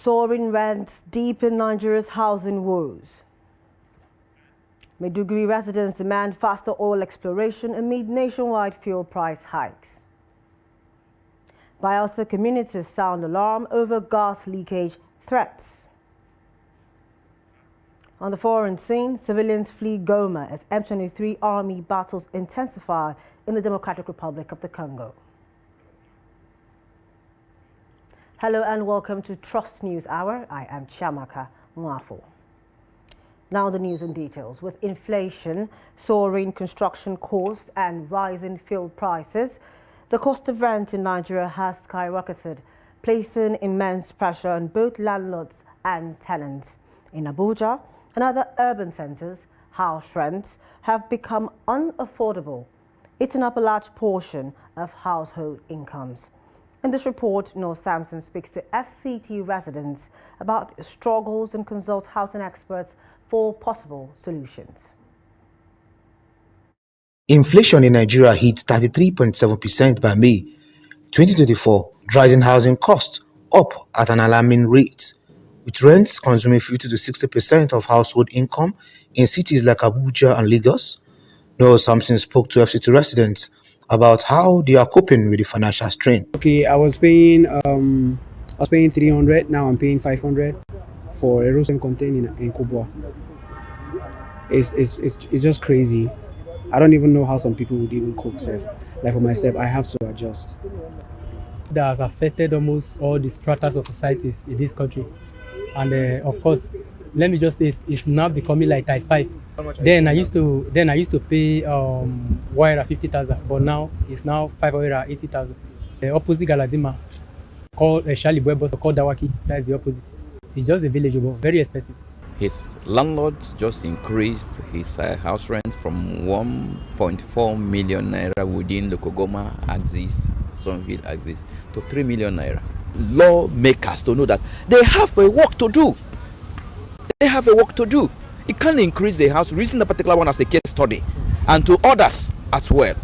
Soaring rents deepen Nigeria's housing woes. Maiduguri residents demand faster oil exploration amid nationwide fuel price hikes. Bayelsa communities sound alarm over gas leakage threats. On the foreign scene, civilians flee Goma as M23 army battles intensify in the Democratic Republic of the Congo. Hello and welcome to Trust News Hour. I am Chiamaka Mwafo. Now the news and details. With inflation, soaring construction costs and rising fuel prices, the cost of rent in Nigeria has skyrocketed, placing immense pressure on both landlords and tenants. In Abuja and other urban centers, house rents have become unaffordable, eating up a large portion of household incomes. In this report, Noel Sampson speaks to FCT residents about their struggles and consults housing experts for possible solutions. Inflation in Nigeria hit 33.7% by May 2024, driving housing costs up at an alarming rate, with rents consuming 50 to 60% of household income in cities like Abuja and Lagos. Noel Sampson spoke to FCT residents about how they are coping with the financial strain. Okay, I was paying 300. Now I'm paying 500 for a roasting container in Kubwa. It's just crazy. I don't even know how some people would even cope. Like for myself, I have to adjust. That has affected almost all the stratas of societies in this country, and of course, let me just say it's now becoming like times 5. Then I used to pay Waira 50,000, but now it's now 580,000. The opposite Galadima, called Shali Bwebos, called Dawaki. That's the opposite. It's just a village, but very expensive. His landlord just increased his house rent from 1.4 million naira within the Kogoma axis, Sonville axis, to 3 million naira. Lawmakers to know that they have a work to do. They have a work to do. It can increase the house, using the particular one as a case study, and to others as well.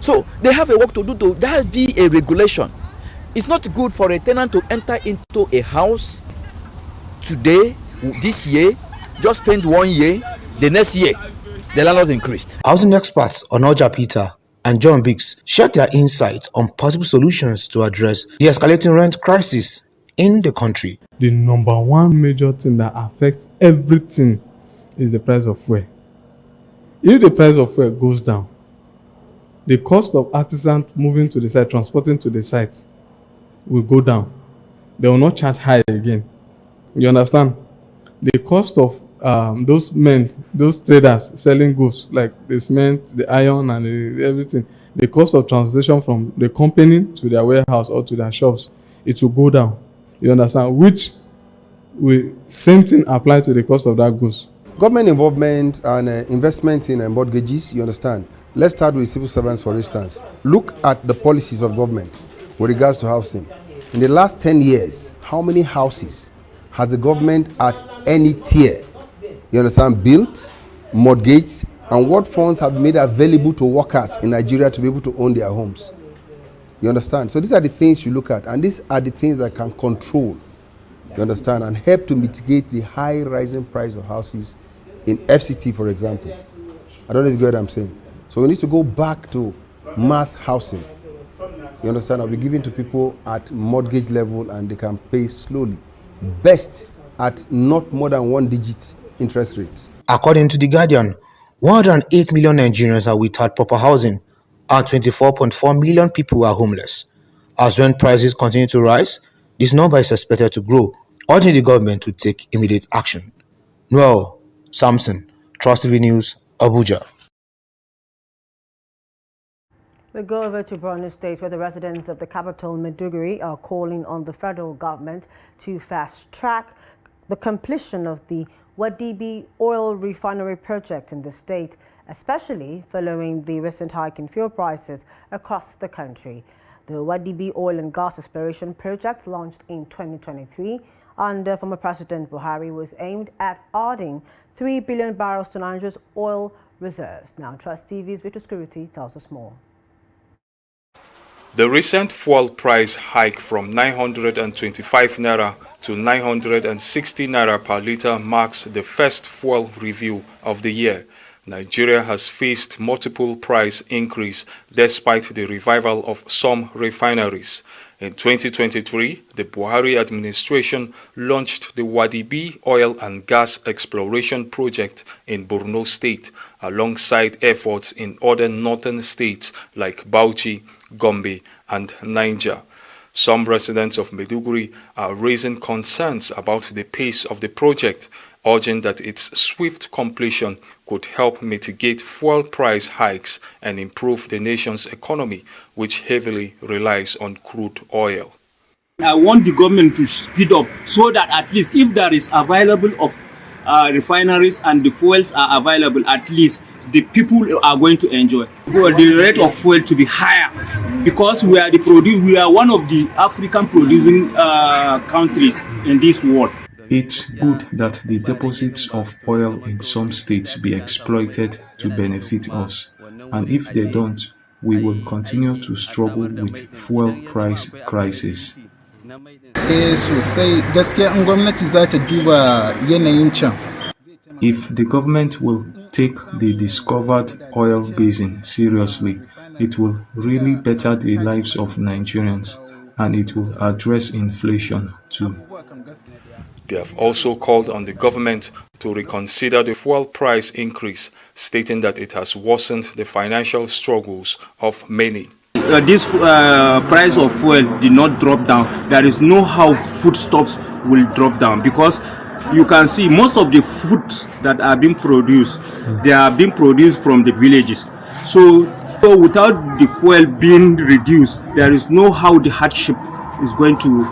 So they have a work to do. That'll be a regulation. It's not good for a tenant to enter into a house today, this year, just spend 1 year, the next year, the landlord increased. Housing experts Onoja Peter and John Biggs shared their insights on possible solutions to address the escalating rent crisis in the country. The number one major thing that affects everything is the price of fuel. If the price of fuel goes down, the cost of artisans moving to the site, transporting to the site, will go down. They will not charge high again. You understand? The cost of those traders selling goods like the cement, the iron, and everything, the cost of transportation from the company to their warehouse or to their shops, it will go down. You understand? Which will same thing apply to the cost of that goods. Government involvement and investment in mortgages, you understand. Let's start with civil servants, for instance. Look at the policies of government with regards to housing. In the last 10 years, how many houses has the government at any tier, you understand, built, mortgaged, and what funds have been made available to workers in Nigeria to be able to own their homes? You understand? So these are the things you look at, and these are the things that can control, you understand, and help to mitigate the high rising price of houses in FCT, for example. I don't know if you get what I'm saying. So we need to go back to mass housing. You understand? I'll be giving to people at mortgage level and they can pay slowly. Best at not more than 1-digit interest rate. According to The Guardian, 108 million Nigerians are without proper housing and 24.4 million people are homeless. As rent prices continue to rise, this number is expected to grow, urging the government to take immediate action. Noel Sampson, Trust TV News, Abuja. We go over to Borno State, where the residents of the capital, Maiduguri, are calling on the federal government to fast-track the completion of the Wadibi oil refinery project in the state, especially following the recent hike in fuel prices across the country. The Wadibi oil and gas exploration project, launched in 2023 under former President Buhari, was aimed at adding 3 billion barrels to Nigeria's oil reserves. Now, Trust TV's Victor Security tells us more. The recent fuel price hike from 925 naira to 960 naira per litre marks the first fuel review of the year. Nigeria has faced multiple price increase despite the revival of some refineries. In 2023, the Buhari administration launched the Wadibi oil and gas exploration project in Borno State, alongside efforts in other northern states like Bauchi, Gombe, and Niger. Some residents of Maiduguri are raising concerns about the pace of the project, urging that its swift completion could help mitigate fuel price hikes and improve the nation's economy, which heavily relies on crude oil. I want the government to speed up so that at least if there is available of refineries and the fuels are available, at least the people are going to enjoy. For the rate of fuel to be higher, because we are one of the African producing countries in this world. It's good that the deposits of oil in some states be exploited to benefit us, and if they don't, we will continue to struggle with fuel price crisis. If the government will take the discovered oil basin seriously, it will really better the lives of Nigerians, and it will address inflation too. They have also called on the government to reconsider the fuel price increase, stating that it has worsened the financial struggles of many. This price of fuel did not drop down. There is no how foodstuffs will drop down, because you can see most of the foods that are being produced, they are being produced from the villages. So without the fuel being reduced, there is no how the hardship is going to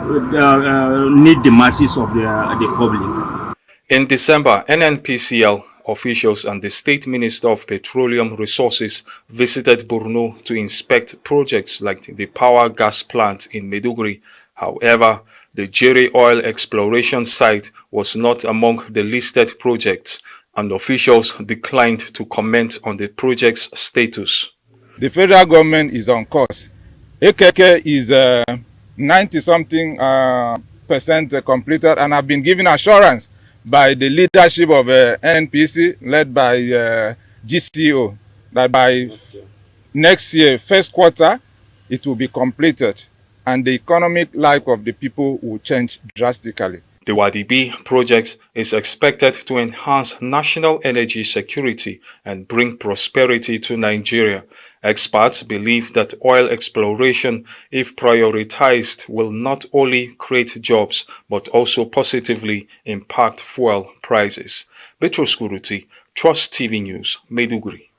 need the masses of the public. In December, NNPCL officials and the State Minister of Petroleum Resources visited Borno to inspect projects like the power gas plant in Maiduguri. However, the Jere oil exploration site was not among the listed projects, and officials declined to comment on the project's status. The federal government is on course. AKK is 90-something percent completed, and have been given assurance by the leadership of NNPC, led by GCO, that by next year, first quarter, it will be completed, and the economic life of the people will change drastically. The Wadibi project is expected to enhance national energy security and bring prosperity to Nigeria. Experts believe that oil exploration, if prioritized, will not only create jobs but also positively impact fuel prices. Petros Kuruti, Trust TV News, Maiduguri.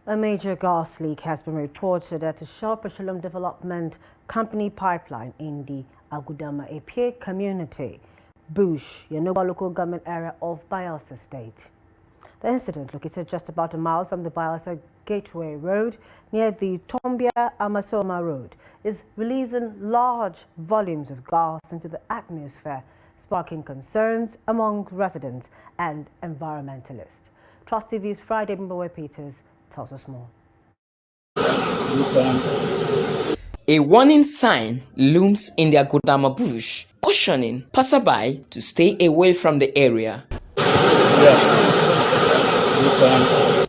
A major gas leak has been reported at the Shell Petroleum Development Company pipeline in the Agudama Epie community, Bush, Yenuba local government area of Bayelsa State. The incident, located just about a mile from the Bayelsa Gateway Road near the Tombia Amasoma Road, is releasing large volumes of gas into the atmosphere, sparking concerns among residents and environmentalists. Trust TV's Friday Mbowe Peters tells us more. A warning sign looms in the Agudama bush, cautioning passerby to stay away from the area.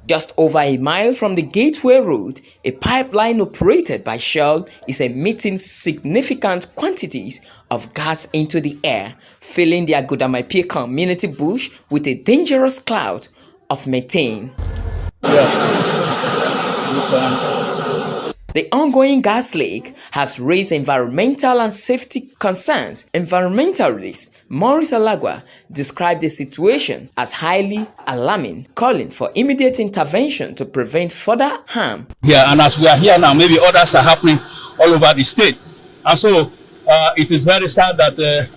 Just over a mile from the Gateway Road, a pipeline operated by Shell is emitting significant quantities of gas into the air, filling the Agudama Epie community bush with a dangerous cloud of methane. The ongoing gas leak has raised environmental and safety concerns. Environmentalist Maurice Alagua described the situation as highly alarming, calling for immediate intervention to prevent further harm. Yeah, and as we are here now, maybe others are happening all over the state. And so it is very sad that the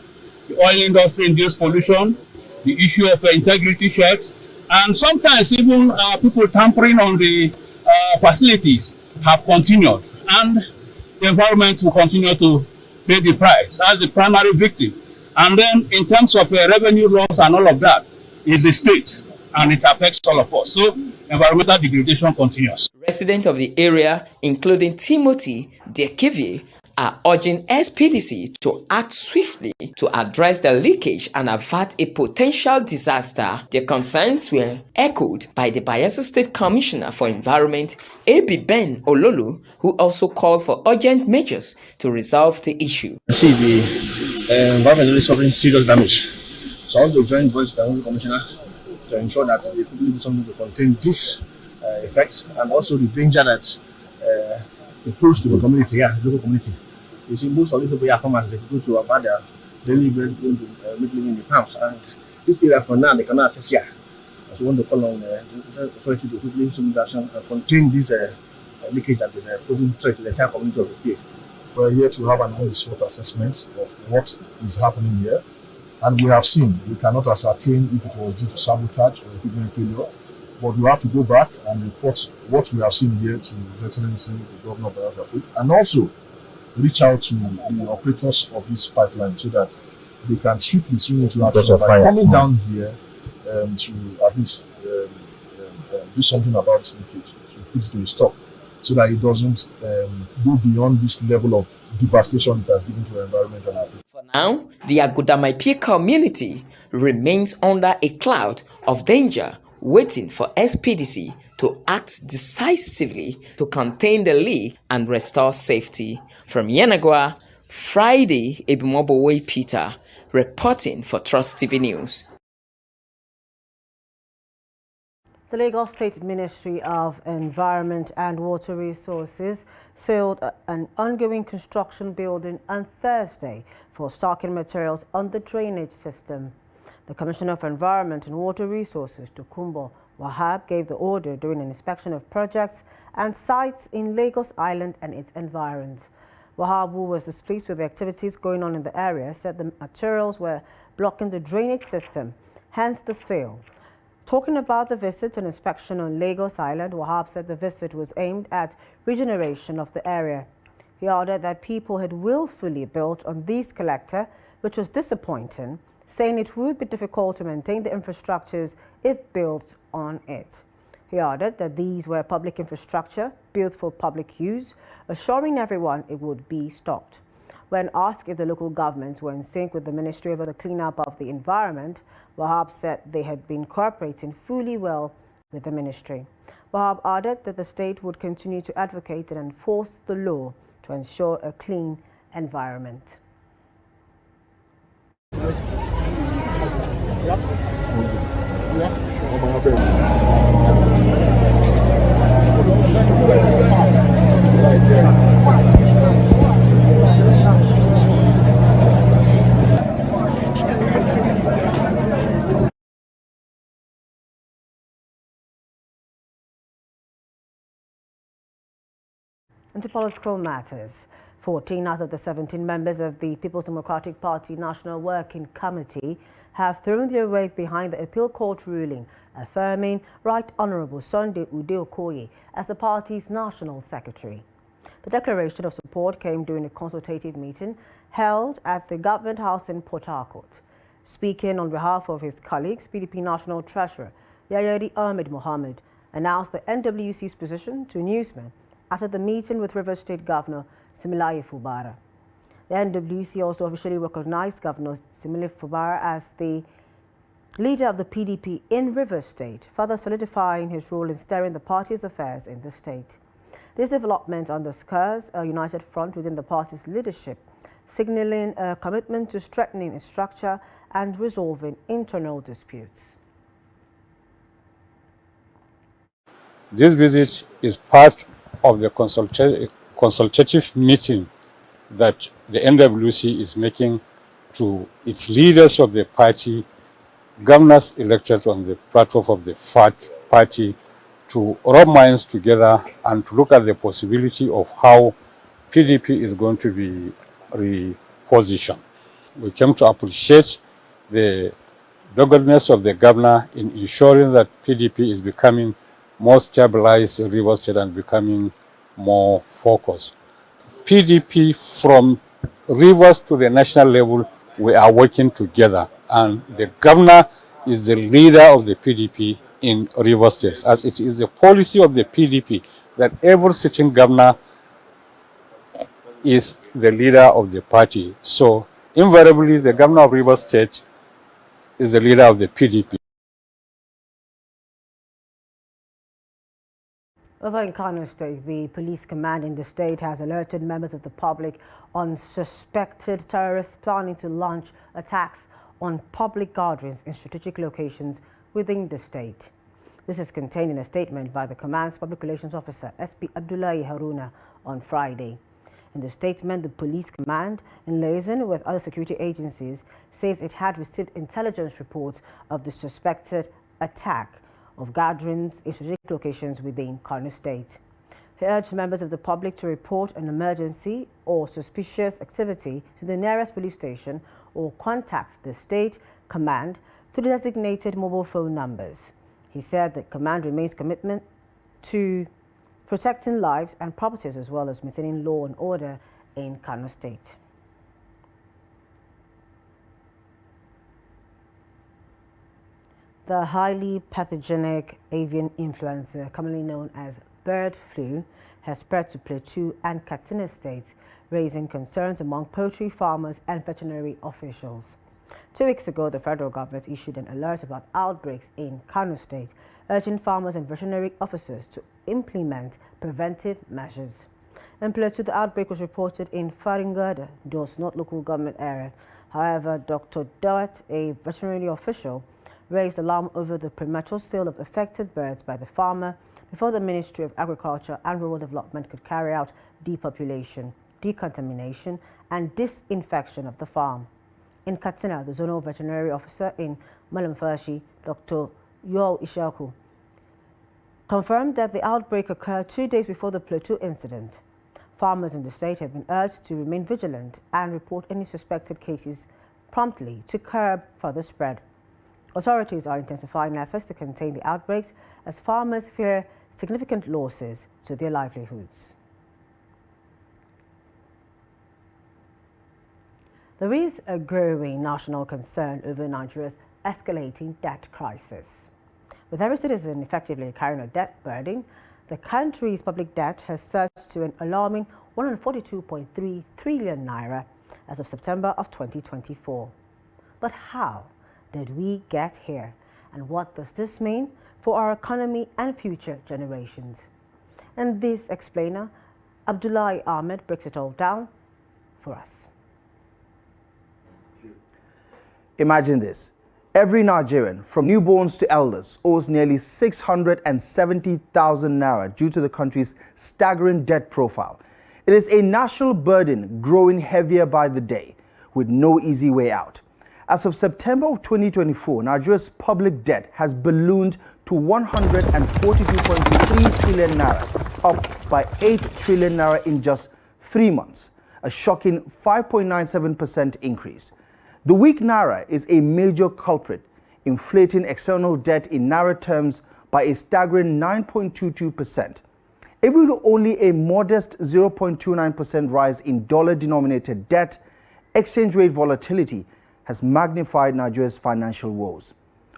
oil industry induced pollution, the issue of integrity checks, and sometimes even people tampering on the facilities have continued, and the environment will continue to pay the price as the primary victim. And then in terms of revenue loss and all of that is the state, and it affects all of us. So environmental degradation continues. Residents of the area, including Timothy Dekivie, are urging SPDC to act swiftly to address the leakage and avert a potential disaster. Their concerns were echoed by the Bayelsa State Commissioner for Environment, A.B. Ben Ololu, who also called for urgent measures to resolve the issue. See, the environment is suffering serious damage. So I want to join voice with the Commissioner to ensure that they quickly do something to contain this effect and also the danger that it poses to the community here, the local community. You see, most of the people here are farmers, they go to about their daily bread, going to make living in the farms, and this area for now they cannot access here. So we want to call on the authority to quickly submit action and contain this leakage that is posing threat to the entire community of the PA. We're here to have an on-the-spot assessment of what is happening here, and we have seen, we cannot ascertain if it was due to sabotage or equipment failure, but we have to go back and report what we have seen here to His Excellency, the Governor of Bayelsa State, and also reach out to the operators of this pipeline so that they can swiftly swing into action by coming down here to at least do something about this leakage, to put it to a stop, so that it doesn't go beyond this level of devastation it has given to the environment and our people. For now, the Agudamaipi community remains under a cloud of danger, waiting for SPDC to act decisively to contain the leak and restore safety. From Yenagoa, Friday, Ebimobowe Peter, reporting for Trust TV News. The Lagos State Ministry of Environment and Water Resources sealed an ongoing construction building on Thursday for stocking materials on the drainage system. The Commissioner for Environment and Water Resources, Tokunbo Wahab, gave the order during an inspection of projects and sites in Lagos Island and its environs. Wahab, who was displeased with the activities going on in the area, said the materials were blocking the drainage system, hence the seal. Talking about the visit and inspection on Lagos Island, Wahab said the visit was aimed at regeneration of the area. He ordered that people had willfully built on this collector, which was disappointing, saying it would be difficult to maintain the infrastructures if built on it. He added that these were public infrastructure built for public use, assuring everyone it would be stopped. When asked if the local governments were in sync with the ministry over the cleanup of the environment, Wahab said they had been cooperating fully well with the ministry. Wahab added that the state would continue to advocate and enforce the law to ensure a clean environment. Into political matters, 14 out of the 17 members of the People's Democratic Party National Working Committee have thrown their weight behind the appeal court ruling affirming Right Honourable Sunday Ude Okoye as the party's national secretary. The declaration of support came during a consultative meeting held at the Government House in Port Harcourt. Speaking on behalf of his colleagues, PDP National Treasurer Yayeri Ahmed Mohammed announced the NWC's position to newsmen after the meeting with Rivers State Governor Similaye Fubara. The NWC also officially recognized Governor Similaye Fubara as the leader of the PDP in Rivers State, further solidifying his role in steering the party's affairs in the state. This development underscores a united front within the party's leadership, signaling a commitment to strengthening its structure and resolving internal disputes. This visit is part of the consultative meeting that the NWC is making to its leaders of the party, governors elected on the platform of the party, to rub minds together and to look at the possibility of how PDP is going to be repositioned. We came to appreciate the doggedness of the governor in ensuring that PDP is becoming more stabilized in Rivers State and becoming more focused. PDP from Rivers to the national level, we are working together, and the governor is the leader of the PDP in Rivers State, as it is the policy of the PDP that every sitting governor is the leader of the party. So invariably, the governor of Rivers State is the leader of the PDP. Over in Kano State, the police command in the state has alerted members of the public on suspected terrorists planning to launch attacks on public gatherings in strategic locations within the state. This is contained in a statement by the command's public relations officer, SP Abdullahi Haruna, on Friday. In the statement, the police command, in liaison with other security agencies, says it had received intelligence reports of the suspected attack of gatherings in strategic locations within Kano State. He urged members of the public to report an emergency or suspicious activity to the nearest police station or contact the state command through the designated mobile phone numbers. He said that command remains committed to protecting lives and properties as well as maintaining law and order in Kano State. The highly pathogenic avian influenza, commonly known as bird flu, has spread to Plateau and Katsina states, raising concerns among poultry farmers and veterinary officials. 2 weeks ago, the federal government issued an alert about outbreaks in Kano State, urging farmers and veterinary officers to implement preventive measures. In Plateau, the outbreak was reported in Faringada, Dos Not local government area. However, Dr. Dawet, a veterinary official, raised alarm over the premature sale of affected birds by the farmer before the Ministry of Agriculture and Rural Development could carry out depopulation, decontamination, and disinfection of the farm. In Katsina, the zonal veterinary officer in Malamfashi, Dr. Yo Ishaku, confirmed that the outbreak occurred 2 days before the Plateau incident. Farmers in the state have been urged to remain vigilant and report any suspected cases promptly to curb further spread. Authorities are intensifying efforts to contain the outbreaks as farmers fear significant losses to their livelihoods. There is a growing national concern over Nigeria's escalating debt crisis. With every citizen effectively carrying a debt burden, the country's public debt has surged to an alarming 142.3 trillion naira as of September of 2024. But how did we get here, and what does this mean for our economy and future generations? And this explainer, Abdullahi Ahmed, breaks it all down for us. Imagine this. Every Nigerian, from newborns to elders, owes nearly 670,000 naira due to the country's staggering debt profile. It is a national burden growing heavier by the day, with no easy way out. As of September of 2024, Nigeria's public debt has ballooned to 142.3 trillion naira, up by 8 trillion naira in just 3 months, a shocking 5.97% increase. The weak naira is a major culprit, inflating external debt in naira terms by a staggering 9.22%. Even with only a modest 0.29% rise in dollar-denominated debt, exchange rate volatility has magnified Nigeria's financial woes.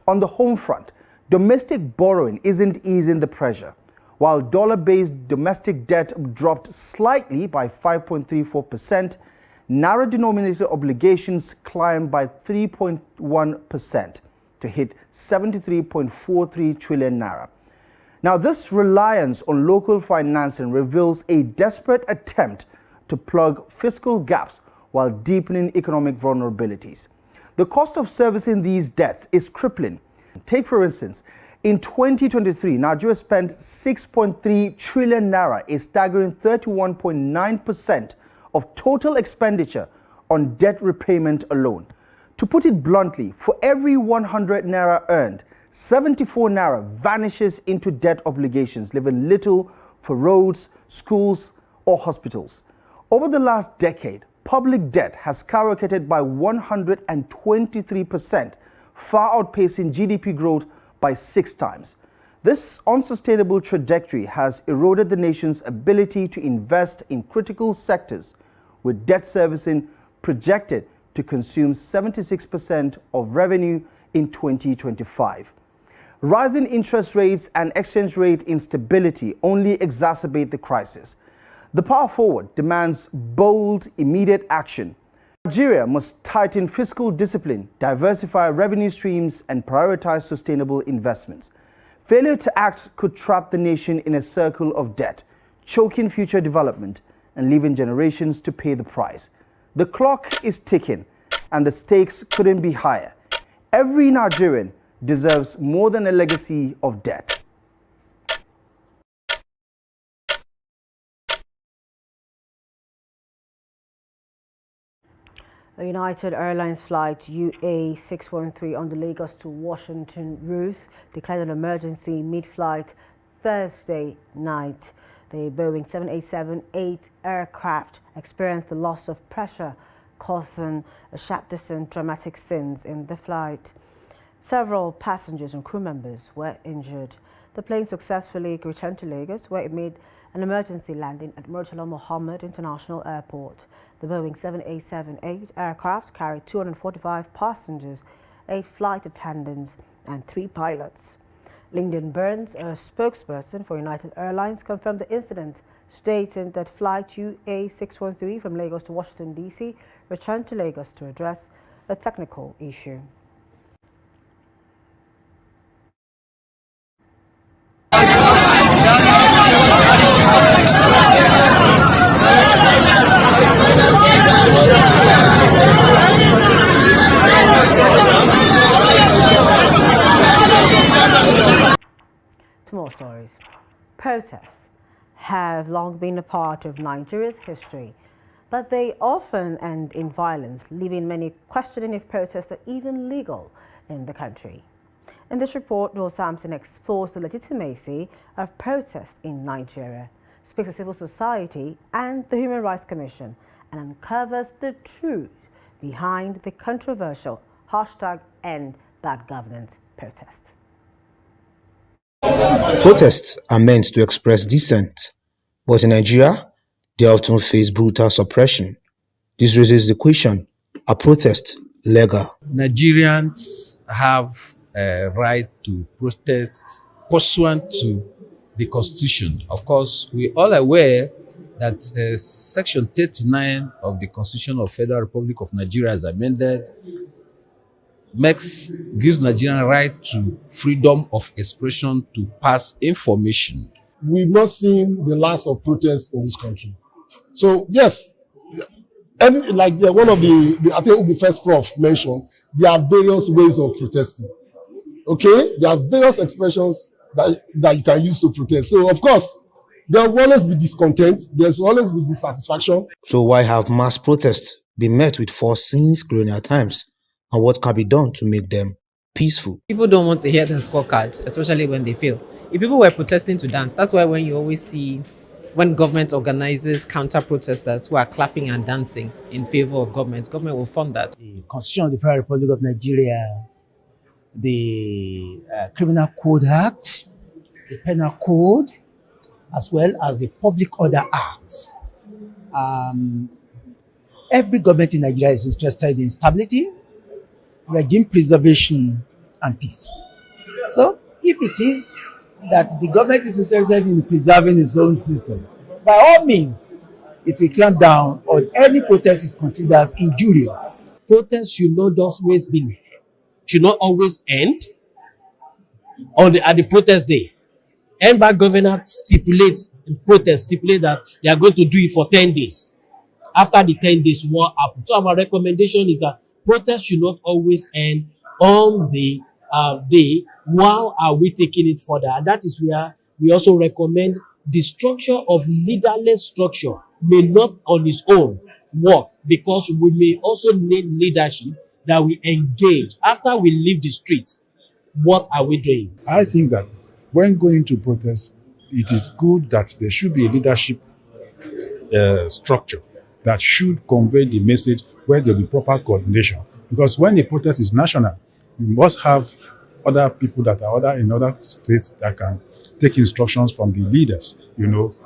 On the home front, domestic borrowing isn't easing the pressure. While dollar-based domestic debt dropped slightly by 5.34%, naira-denominated obligations climbed by 3.1% to hit 73.43 trillion naira. Now, this reliance on local financing reveals a desperate attempt to plug fiscal gaps while deepening economic vulnerabilities. The cost of servicing these debts is crippling. Take, for instance, in 2023, Nigeria spent 6.3 trillion naira, a staggering 31.9% of total expenditure on debt repayment alone. To put it bluntly, for every 100 naira earned, 74 naira vanishes into debt obligations, leaving little for roads, schools, or hospitals. Over the last decade, public debt has skyrocketed by 123%, far outpacing GDP growth by 6 times. This unsustainable trajectory has eroded the nation's ability to invest in critical sectors, with debt servicing projected to consume 76% of revenue in 2025. Rising interest rates and exchange rate instability only exacerbate the crisis. The Power Forward demands bold, immediate action. Nigeria must tighten fiscal discipline, diversify revenue streams, and prioritize sustainable investments. Failure to act could trap the nation in a circle of debt, choking future development and leaving generations to pay the price. The clock is ticking, and the stakes couldn't be higher. Every Nigerian deserves more than a legacy of debt. A United Airlines flight UA613 on the Lagos to Washington route declared an emergency mid-flight Thursday night. The Boeing 787-8 aircraft experienced the loss of pressure, causing a sharp descent, dramatic scenes in the flight. Several passengers and crew members were injured. The plane successfully returned to Lagos, where it made an emergency landing at Murtala Mohammed International Airport. The Boeing 787-8 aircraft carried 245 passengers, 8 flight attendants, and 3 pilots. Lyndon Burns, a spokesperson for United Airlines, confirmed the incident, stating that flight UA613 from Lagos to Washington, D.C. returned to Lagos to address a technical issue. Two more stories. Protests have long been a part of Nigeria's history, but they often end in violence, leaving many questioning if protests are even legal in the country. In this report, Will Sampson explores the legitimacy of protests in Nigeria, speaks to civil society and the Human Rights Commission, and uncovers the truth behind the controversial #EndBadGovernance protest. Protests are meant to express dissent, but in Nigeria, they often face brutal suppression. This raises the question, are protests legal? Nigerians have a right to protest pursuant to the Constitution. Of course, we all aware that Section 39 of the Constitution of Federal Republic of Nigeria, as amended, gives Nigerian right to freedom of expression to pass information. We've not seen the last of protests in this country. So yes, one of the I think the first prof mentioned, there are various ways of protesting. Okay, there are various expressions that you can use to protest. So of course, there will always be discontent. There's always be dissatisfaction. So why have mass protests been met with force since colonial times? And what can be done to make them peaceful? People don't want to hear the scorecard, especially when they fail. If people were protesting to dance, that's why when you always see when government organizes counter-protesters who are clapping and dancing in favor of government will fund that. The Constitution of the Federal Republic of Nigeria, the Criminal Code Act, the Penal Code, as well as the Public Order Act. Every government in Nigeria is interested in stability, regime preservation, and peace. So, if it is that the government is interested in preserving its own system, by all means, it will clamp down on any protest is considered as injurious. Protests should not always end at the protest day. EndBadGovernance stipulates that they are going to do it for 10 days. After the 10 days, what happens? So our recommendation is that protests should not always end on the day. While are we taking it further? And that is where we also recommend the structure of leaderless structure may not on its own work, because we may also need leadership that we engage. After we leave the streets, what are we doing? I think that when going to protest, it is good that there should be a leadership structure that should convey the message where there will be proper coordination. Because when a protest is national, you must have other people that are in other states that can take instructions from the leaders.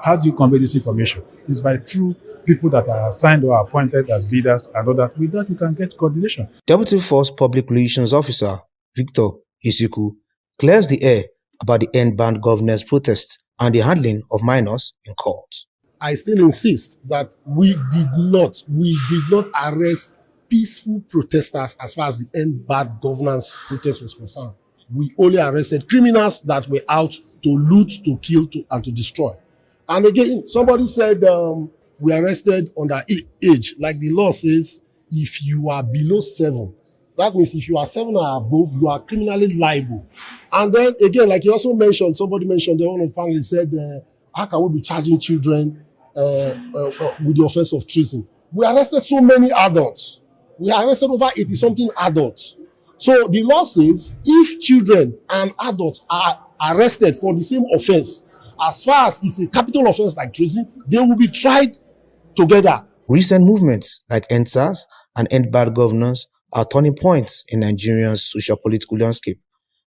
How do you convey this information? It's by true people that are assigned or appointed as leaders, and all that. With that, we can get coordination. Deputy Force Public Relations Officer Victor Isiku clears the air about the end-ban governance protests and the handling of minors in court. I still insist that we did not arrest peaceful protesters as far as the end bad governance protest was concerned. We only arrested criminals that were out to loot, to kill, and to destroy. And again, somebody said we arrested under age. Like the law says, if you are below 7, that means if you are 7 or above, you are criminally liable. And then again, like you also mentioned, somebody mentioned, the owner of the family said, how can we be charging children with the offense of treason? We arrested so many adults. We arrested over 80-something adults. So the law says if children and adults are arrested for the same offense, as far as it's a capital offense like treason, they will be tried together. Recent movements like EndSARS and End Bad Governance are turning points in Nigeria's social-political landscape,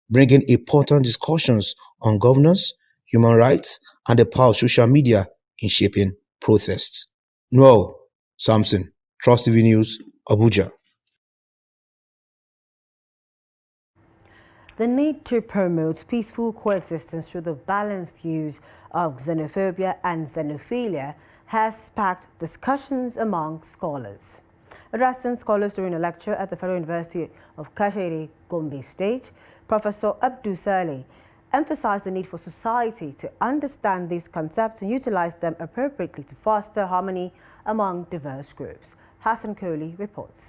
bringing important discussions on governance, human rights, and the power of social media in shaping protests. Noel Samson, Trust TV News, Abuja. The need to promote peaceful coexistence through the balanced use of xenophobia and xenophilia has sparked discussions among scholars. Addressing scholars during a lecture at the Federal University of Kashiri, Gombe State, Professor Abdul Saleh emphasized the need for society to understand these concepts and utilize them appropriately to foster harmony among diverse groups. Hassan Kohli reports.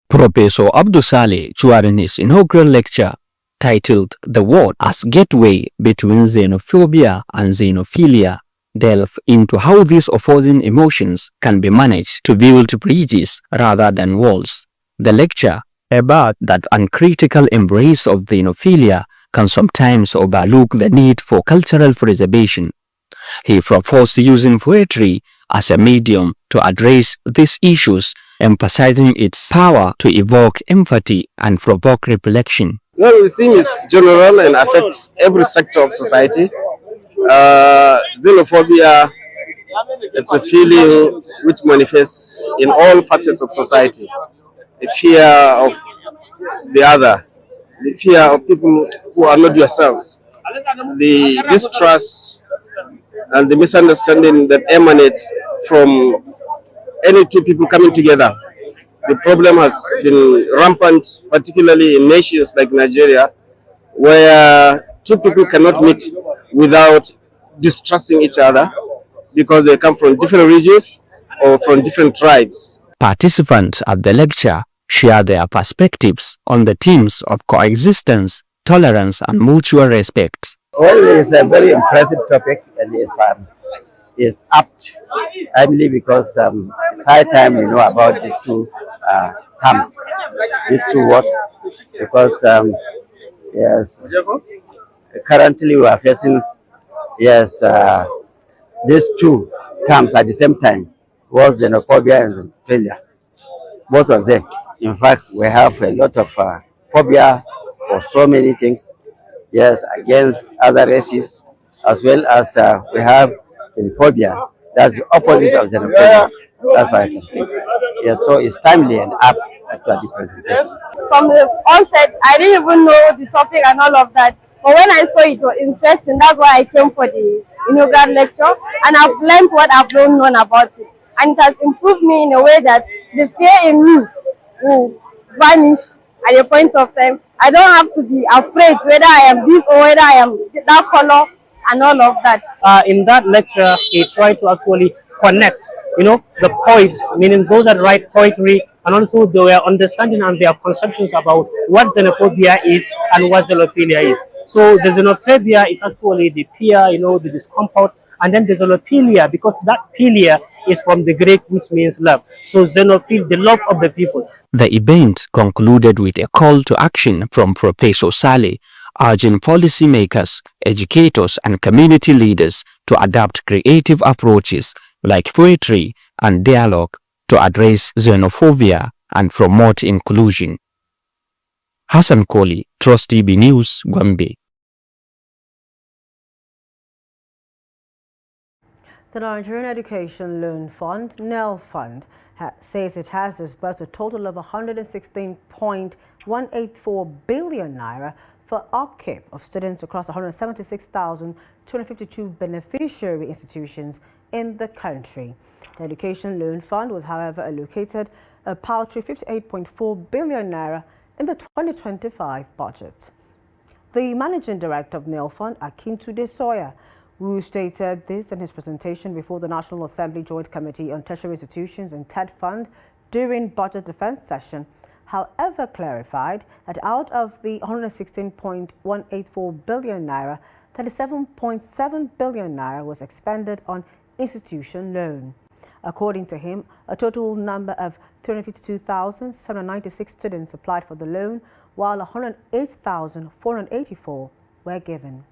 Professor Abdul Saleh, during his inaugural lecture titled "The World as Gateway Between Xenophobia and Xenophilia," delve into how these opposing emotions can be managed to build bridges rather than walls. The lecture about that uncritical embrace of xenophilia can sometimes overlook the need for cultural preservation. He proposed using poetry as a medium to address these issues, emphasizing its power to evoke empathy and provoke reflection. Well, the theme is general and affects every sector of society. Xenophobia, it's a feeling which manifests in all facets of society. The fear of the other, the fear of people who are not yourselves, the distrust and the misunderstanding that emanates from any two people coming together. The problem has been rampant, particularly in nations like Nigeria, where two people cannot meet without distrusting each other because they come from different regions or from different tribes. Participants at the lecture share their perspectives on the themes of coexistence, tolerance, and mutual respect. Well, it's a very impressive topic and it's apt, I believe, because it's high time we know about these two terms, these two words, because yes, currently we are facing these two terms at the same time, was xenophobia and xenophobia, both of them. In fact, we have a lot of phobia for so many things, yes, against other races, as well as we have phobia. That's the opposite of xenophobia. That's what I can say. Yes, so it's timely and apt to the presentation. From the onset, I didn't even know the topic and all of that. But when I saw it was interesting, that's why I came for the inaugural lecture, and I've learned what I've not known about it. And it has improved me in a way that the fear in me will vanish at a point of time. I don't have to be afraid whether I am this or whether I am that color and all of that. In that lecture, he tried to actually connect, the poets, meaning those that write poetry, and also their understanding and their conceptions about what xenophobia is and what xenophilia is. So the xenophobia is actually the fear, the discomfort, and then the xenophilia, because that philia is from the Greek, which means love. So xenophil, the love of the people. The event concluded with a call to action from Professor Saleh, urging policymakers, educators, and community leaders to adopt creative approaches like poetry and dialogue to address xenophobia and promote inclusion. Hassan Kohli, Trust TV News, Gombe. The Nigerian Education Loan Fund, NEL Fund, says it has disbursed a total of 116.184 billion naira for upkeep of students across 176,252 beneficiary institutions in the country. The Education Loan Fund was, however, allocated a paltry 58.4 billion naira in the 2025 budget. The Managing Director of NIL Fund, Akintunde Sawyer, who stated this in his presentation before the National Assembly Joint Committee on Tertiary Institutions and TED Fund during budget defense session, however, clarified that out of the 116.184 billion naira, 37.7 billion naira was expended on institution loan. According to him, a total number of 352,796 students applied for the loan, while 108,484 were given.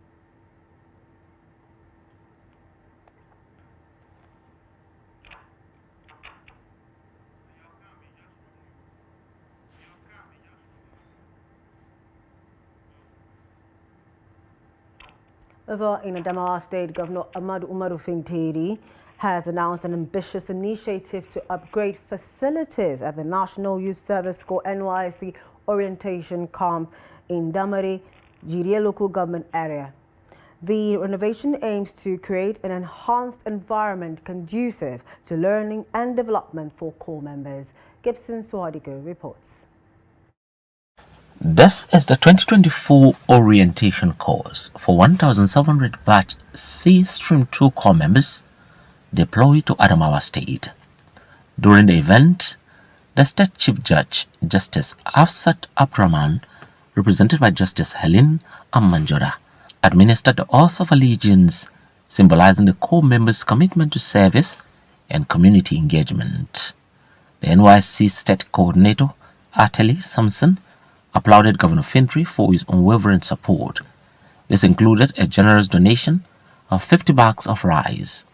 Over in Adamawa State, Governor Ahmadu Umaru Fintiri has announced an ambitious initiative to upgrade facilities at the National Youth Service Corps NYSC orientation camp in Damari, Jiria local government area. The renovation aims to create an enhanced environment conducive to learning and development for corps members. Gibson Swadigo reports. This is the 2024 orientation course for 1,700 batch C Stream 2 corps members deployed to Adamawa State. During the event, the State Chief Judge, Justice Afsat Abraman, represented by Justice Helen Amanjora, administered the oath of allegiance, symbolizing the corps members' commitment to service and community engagement. The NYSC State Coordinator, Ateli Samson, applauded Governor Fintiri for his unwavering support. This included a generous donation of 50 bags of rice,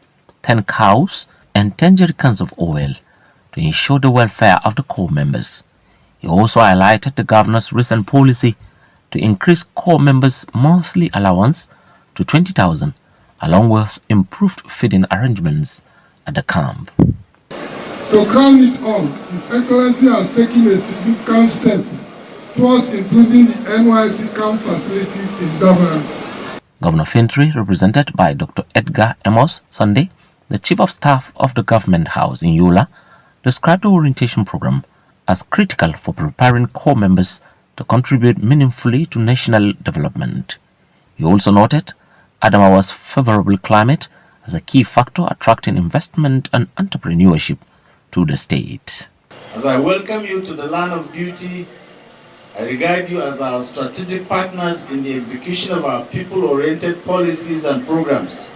10 cows, and 10 jerrycans of oil to ensure the welfare of the corps members. He also highlighted the governor's recent policy to increase corps members' monthly allowance to 20,000, along with improved feeding arrangements at the camp. To crown it all, His Excellency has taken a significant step towards improving the NYSC camp facilities in Damara. Governor Fintiri, represented by Dr. Edgar Amos Sunday, the Chief of Staff of the Government House in Yola, described the orientation program as critical for preparing corps members to contribute meaningfully to national development. He also noted Adamawa's favorable climate as a key factor attracting investment and entrepreneurship to the state. As I welcome you to the land of beauty, I regard you as our strategic partners in the execution of our people-oriented policies and programs,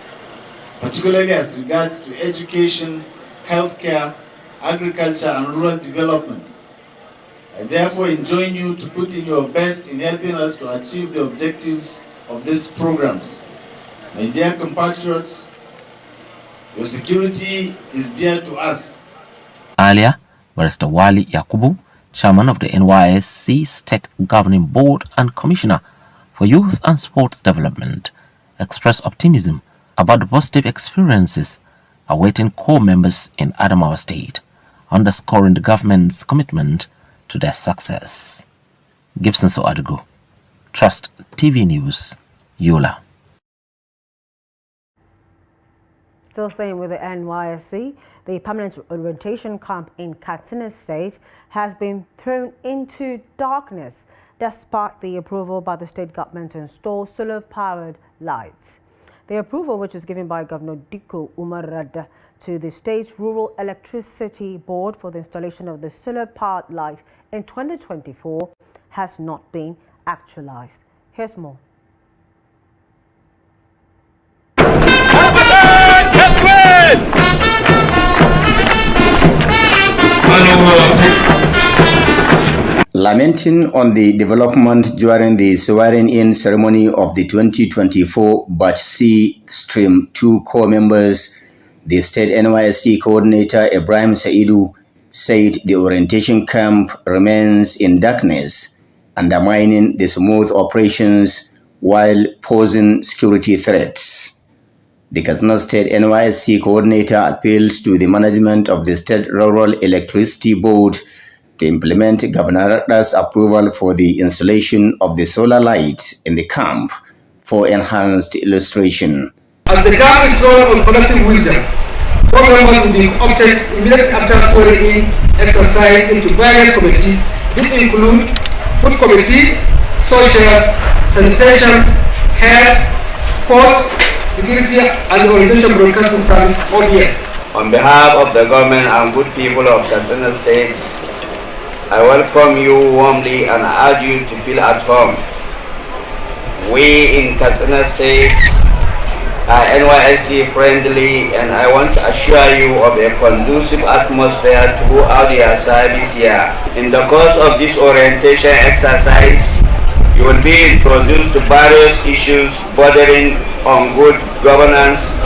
particularly as regards to education, healthcare, agriculture, and rural development. I therefore enjoin you to put in your best in helping us to achieve the objectives of these programs. My dear compatriots, your security is dear to us. Earlier, Barrister Wali Yakubu, Chairman of the NYSC State Governing Board and Commissioner for Youth and Sports Development, expressed optimism about the positive experiences awaiting corps members in Adamawa State, underscoring the government's commitment to their success. Gibson Soadugo, Trust TV News, Yola. Still staying with the NYSC, the permanent orientation camp in Katsina State has been thrown into darkness despite the approval by the state government to install solar-powered lights. The approval, which was given by Governor Dikko Umar Radda to the state's Rural Electricity Board for the installation of the solar-powered lights in 2024, has not been actualized. Here's more. Lamenting on the development during the swearing-in ceremony of the 2024 Batch C Stream 2 corps members, the state NYSC coordinator Ibrahim Saidu said the orientation camp remains in darkness, undermining the smooth operations while posing security threats. The Katsina State NYSC coordinator appeals to the management of the State Rural Electricity Board to implement Governor's approval for the installation of the solar lights in the camp for enhanced illustration. As the camp is run on collective wisdom, board members will be opted immediately after swearing-in exercise into various committees. These include food committee, social, sanitation, health, sport, security, and orientation broadcasting service, ODS. On behalf of the government and good people of Katsina State, I welcome you warmly and urge you to feel at home. We in Katsina State are NYSC friendly, and I want to assure you of a conducive atmosphere throughout your service here. In the course of this orientation exercise, you will be introduced to various issues bordering on good governance,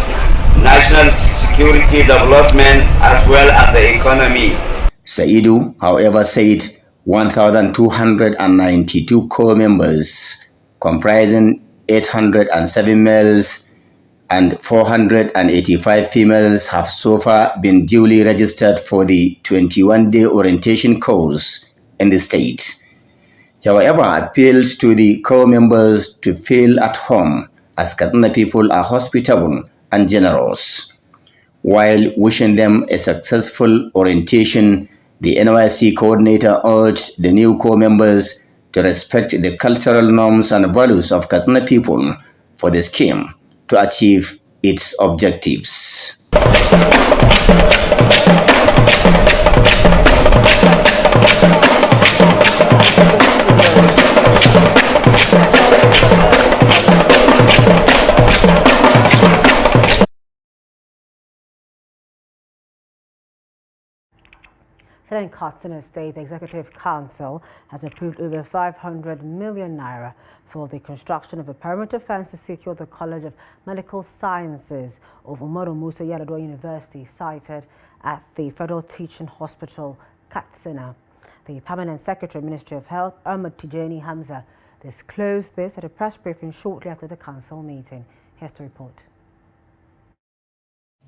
national security development, as well as the economy. Saidu, however, said 1,292 core members, comprising 807 males and 485 females, have so far been duly registered for the 21-day orientation course in the state. He, however, appealed to the core members to feel at home, as Katsina people are hospitable and generous. While wishing them a successful orientation, the NYSC coordinator urged the new core members to respect the cultural norms and values of Katsina people for the scheme to achieve its objectives. In Katsina State, the Executive Council has approved over 500 million naira for the construction of a perimeter fence to secure the College of Medical Sciences of Umaru Musa Yar'Adua University, sited at the Federal Teaching Hospital, Katsina. The Permanent Secretary, Ministry of Health, Ahmad Tijani Hamza, disclosed this at a press briefing shortly after the council meeting. Here's the report.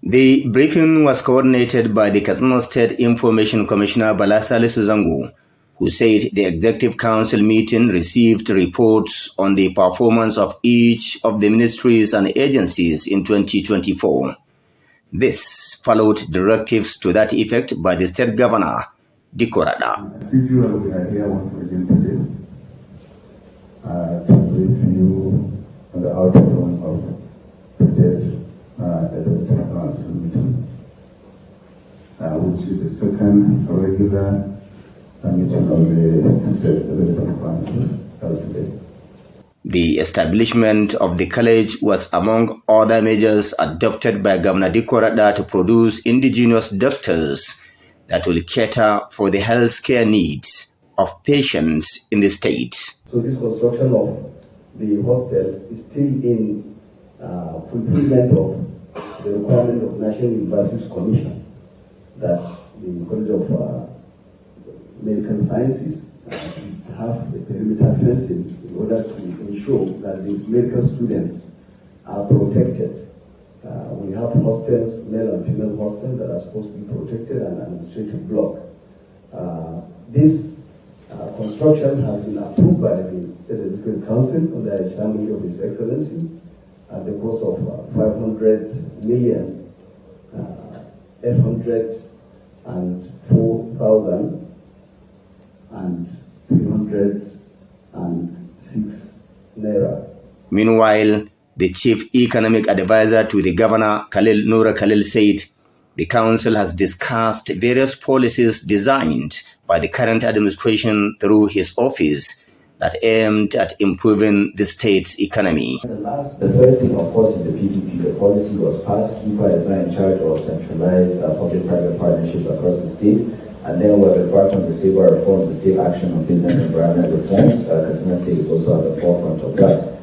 The briefing was coordinated by the Katsina State Information Commissioner Bala Salisu Zango, who said the Executive Council meeting received reports on the performance of each of the ministries and agencies in 2024. This followed directives to that effect by the State Governor, Dikorada. As usual, we are here once again today to brief you on the outcome of today's Executive Council meeting, which is the second regular meeting of the State Executive Council held today. The establishment of the college was among other measures adopted by Governor Dikorada to produce indigenous doctors that will cater for the healthcare needs of patients in the state. So this construction of the hostel is still in fulfillment of the requirement of National Universities Commission that the College of Medical Sciences should have a perimeter fencing in order to ensure that the medical students are protected. We have hostels, male and female hostels, that are supposed to be protected, and an administrative block. This construction has been approved by the State Executive Council under the chairmanship of His Excellency at the cost of 500,804,306 naira. Meanwhile, the chief economic advisor to the governor, Noura Khalil, said the council has discussed various policies designed by the current administration through his office that aimed at improving the state's economy. The third thing, of course, is the PPP. The policy was passed. KIPA is now in charge of centralized public-private partnerships across the state. And then we have embarked on the SABA reforms, the state action on business environment reforms. Katsina State is also at the forefront of that.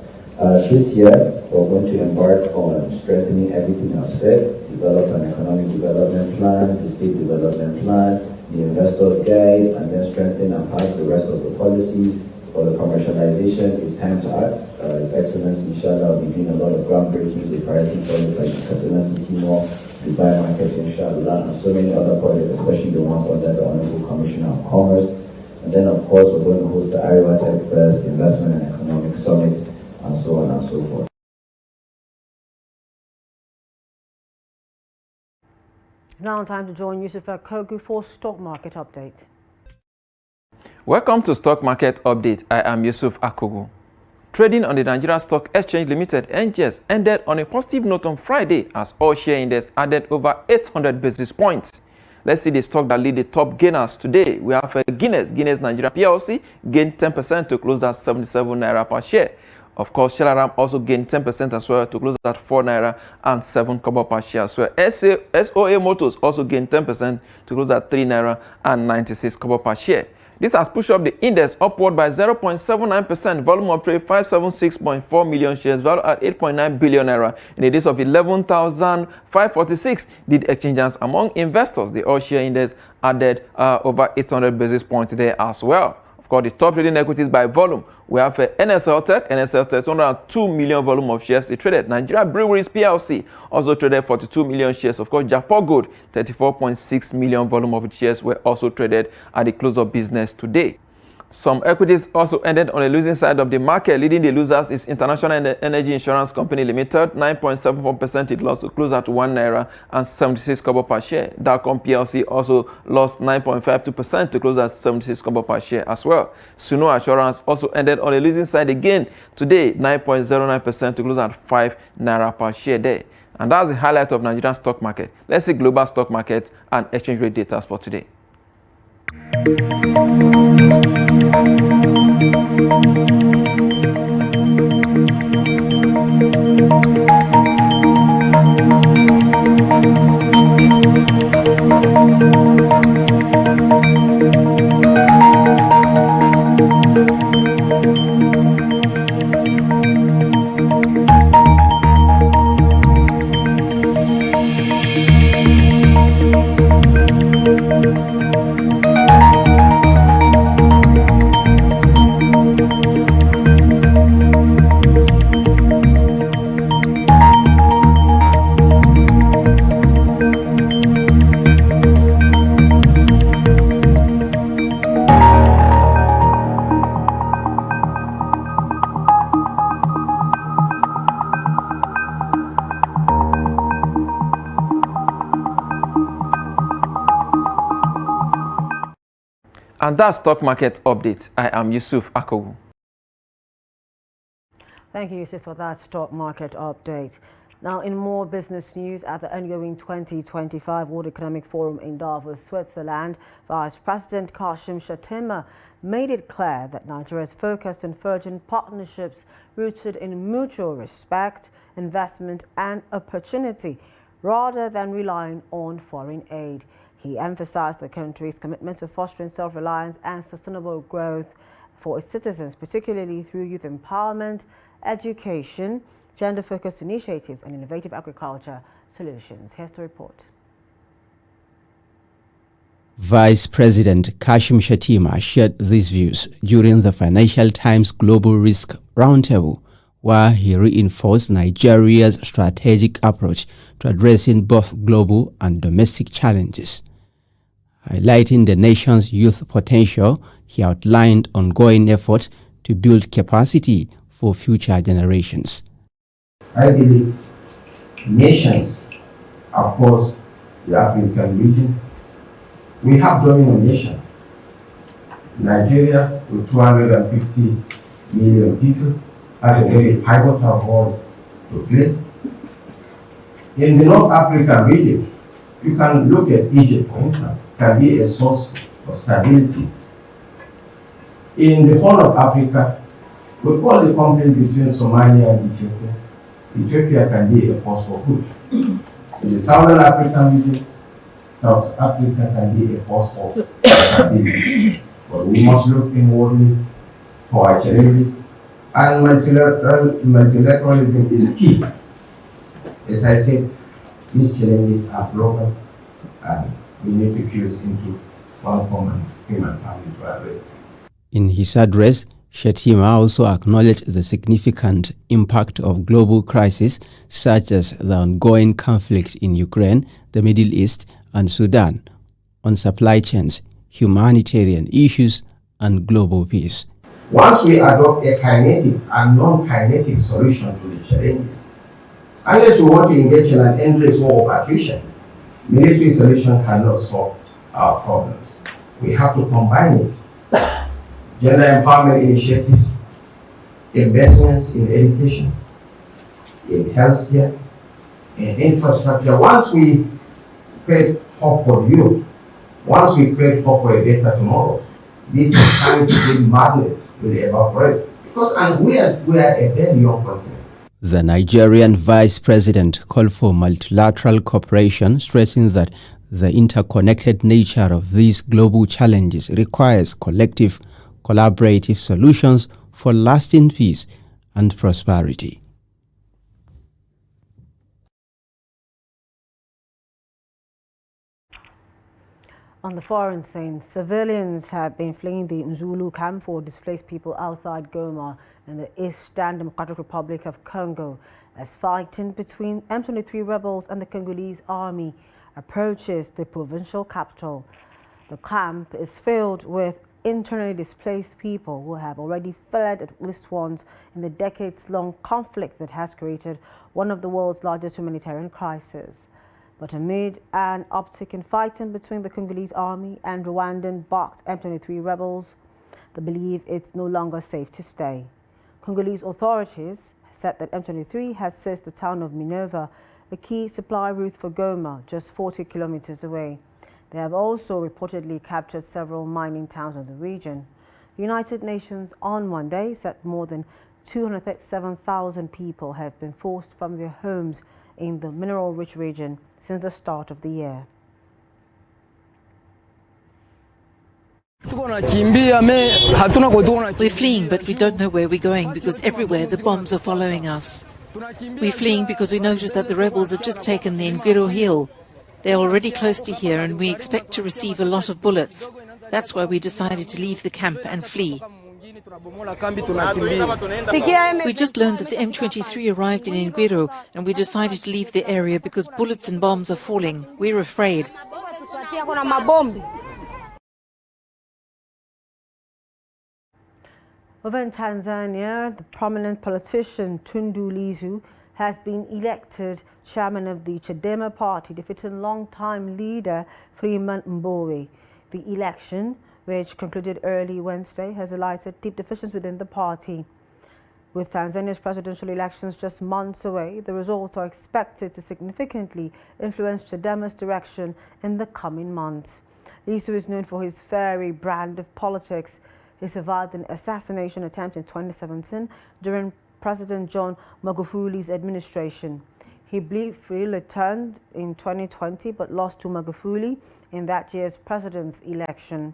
This year, we're going to embark on strengthening everything I've said, develop an economic development plan, the state development plan, the investor's guide, and then strengthen and pass the rest of the policies. For the commercialization, it's time to act. His Excellency, inshallah, will be doing a lot of groundbreaking with priority projects like Katsina City Mall, Dubai Market, inshallah, and so many other projects, especially the ones under the Honorable Commissioner of Commerce. And then, of course, we're going to host the Iowa Tech First Investment and Economic Summit, and so on and so forth. It's now time to join Yusuf Akogu for Stock Market Update. Welcome to Stock Market Update. I am Yusuf Akogu. Trading on the Nigeria Stock Exchange Limited (NGX) ended on a positive note on Friday as all share index added over 800 basis points. Let's see the stock that lead the top gainers today. We have Guinness Nigeria PLC gained 10% to close at 77 naira per share. Of course, Shelaram also gained 10% as well to close at 4 naira and 7 kobo per share as well. SOA Motors also gained 10% to close at 3 naira and 96 kobo per share. This has pushed up the index upward by 0.79%. Volume of trade 576.4 million shares, value at 8.9 billion naira. In a days of 11,546 did exchanges among investors. The all share index added over 800 basis points there as well. Of course, the top trading equities by volume, we have NSL Tech 202 million volume of shares it traded. Nigeria Breweries PLC also traded 42 million shares. Of course, Japan Gold 34.6 million volume of its shares were also traded at the close of business today. Some equities also ended on the losing side of the market. Leading the losers is International Energy Insurance Company Limited, 9.74% it lost to close at 1 naira and 76 kobo per share. Darcom PLC also lost 9.52% to close at 76 kobo per share as well. Suno Assurance also ended on the losing side again today, 9.09% to close at 5 naira per share there. And that's the highlight of Nigerian stock market. Let's see global stock market and exchange rate data for today. And that's Stock Market Update. I am Yusuf Akogu. Thank you, Yusuf, for that Stock Market Update. Now, in more business news, at the ongoing 2025 World Economic Forum in Davos, Switzerland, Vice President Kashim Shettima made it clear that Nigeria is focused on forging partnerships rooted in mutual respect, investment and opportunity, rather than relying on foreign aid. He emphasized the country's commitment to fostering self-reliance and sustainable growth for its citizens, particularly through youth empowerment, education, gender-focused initiatives and innovative agriculture solutions. Here's the report. Vice President Kashim Shettima shared these views during the Financial Times Global Risk Roundtable, where he reinforced Nigeria's strategic approach to addressing both global and domestic challenges. Highlighting the nation's youth potential, he outlined ongoing efforts to build capacity for future generations. I believe nations across the African region, we have dominant nations. Nigeria, with 250 million people, has a very pivotal role to play. In the North African region, you can look at Egypt, for instance, can be a source of stability. In the Horn of Africa, with all the conflict between Somalia and Ethiopia, Ethiopia can be a force for good. In the Southern African region, South Africa can be a force for stability. But we must look inwardly for our challenges, and multilateralism is key. As I said, these challenges are global, and we need to fuse into one common human family to address. In his address, Shettima also acknowledged the significant impact of global crises such as the ongoing conflict in Ukraine, the Middle East, and Sudan on supply chains. humanitarian issues, and global peace. Once we adopt a kinetic and non-kinetic solution to the challenges, unless we want to engage in an endless war of attrition, military solution cannot solve our problems. We have to combine it. Gender empowerment initiatives, investments in education, in healthcare, in infrastructure. Once we create hope for the youth, once we create hope for a better tomorrow, this time to build magnets will evaporate. Because we are a very young continent. The Nigerian vice president called for multilateral cooperation, stressing that the interconnected nature of these global challenges requires collective, collaborative solutions for lasting peace and prosperity. On the foreign scene, civilians have been fleeing the Nzulu camp for displaced people outside Goma in the Eastern Democratic Republic of Congo as fighting between M23 rebels and the Congolese army approaches the provincial capital. The camp is filled with internally displaced people who have already fled at least once in the decades-long conflict that has created one of the world's largest humanitarian crises. But amid an uptick in fighting between the Congolese army and Rwandan-backed M23 rebels, they believe it's no longer safe to stay. Congolese authorities said that M23 has seized the town of Minova, a key supply route for Goma, just 40 kilometers away. They have also reportedly captured several mining towns in the region. The United Nations on Monday said more than 237,000 people have been forced from their homes in the mineral-rich region since the start of the year. We're fleeing, but we don't know where we're going because everywhere the bombs are following us. We're fleeing because we noticed that the rebels have just taken the Ngwiro Hill. They're already close to here and we expect to receive a lot of bullets. That's why we decided to leave the camp and flee. We just learned that the M23 arrived in Ngwiro and we decided to leave the area because bullets and bombs are falling. We're afraid. Over in Tanzania, the prominent politician Tundu Lissu has been elected chairman of the Chadema party, defeating longtime leader Freeman Mbowe. The election, which concluded early Wednesday, has highlighted deep divisions within the party. With Tanzania's presidential elections just months away, the results are expected to significantly influence Chadema's direction in the coming months. Lissu is known for his fiery brand of politics. He survived an assassination attempt in 2017 during President John Magufuli's administration. He briefly returned in 2020 but lost to Magufuli in that year's president's election.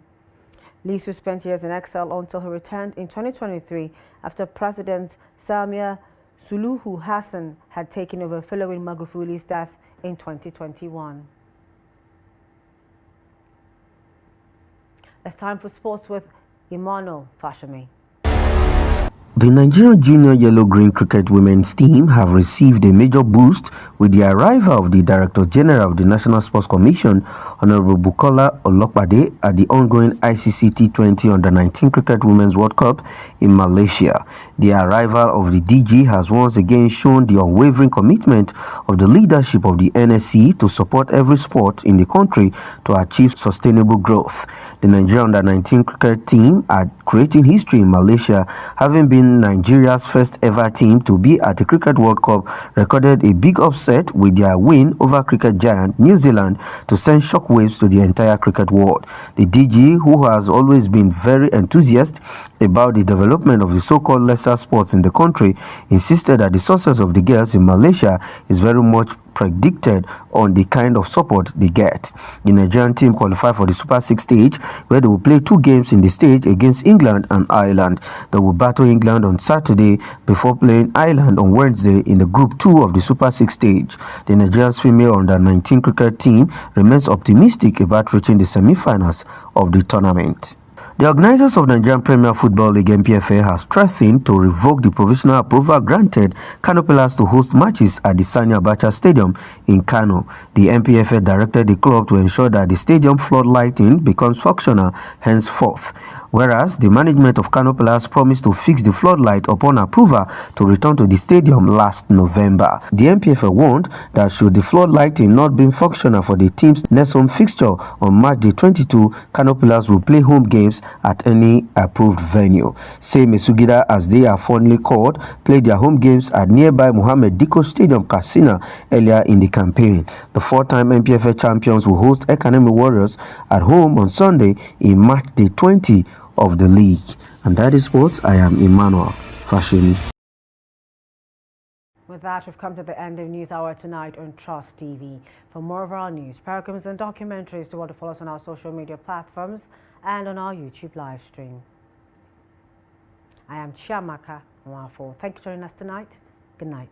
Lissu spent years in exile until he returned in 2023 after President Samia Suluhu Hassan had taken over following Magufuli's death in 2021. It's time for sports with Emmanuel Fashami. The Nigerian Junior Yellow-Green Cricket Women's team have received a major boost with the arrival of the Director General of the National Sports Commission, Honorable Bukola Olopade, at the ongoing ICC T20 Under-19 Cricket Women's World Cup in Malaysia. The arrival of the DG has once again shown the unwavering commitment of the leadership of the NSC to support every sport in the country to achieve sustainable growth. The Nigerian Under-19 cricket team are creating history in Malaysia, having been Nigeria's first ever team to be at the Cricket World Cup, recorded a big upset with their win over cricket giant New Zealand to send shockwaves to the entire cricket world. The DG, who has always been very enthusiastic about the development of the so-called lesser sports in the country, insisted that the success of the girls in Malaysia is very much predicted on the kind of support they get. The Nigerian team qualified for the Super 6 stage, where they will play 2 games in the stage against England and Ireland. They will battle England on Saturday before playing Ireland on Wednesday in the Group 2 of the Super 6 stage. The Nigeria's female under-19 cricket team remains optimistic about reaching the semi-finals of the tournament. The organizers of Nigerian Premier Football League (NPFL) has threatened to revoke the provisional approval granted Kano Pillars to host matches at the Sani Abacha Stadium in Kano. The NPFL directed the club to ensure that the stadium floodlighting becomes functional henceforth, whereas the management of Kano Pillars promised to fix the floodlight upon approval to return to the stadium last November. The NPFL warned that should the floodlighting not be functional for the team's next home fixture on March the 22, Kano Pillars will play home games at any approved venue. Say Mesugida, as they are fondly called, played their home games at nearby Mohammed Diko Stadium, Katsina, earlier in the campaign. The four-time NPFL champions will host Ekanemi Warriors at home on Sunday in March the 20 of the league. And that is what I am Emmanuel Fashion. With that, we've come to the end of News Hour tonight on Trust TV. For more of our news, programs and documentaries, do want to follow us on our social media platforms and on our YouTube live stream. I am Chiamaka Nwafo. Thank you for joining us tonight. Good night.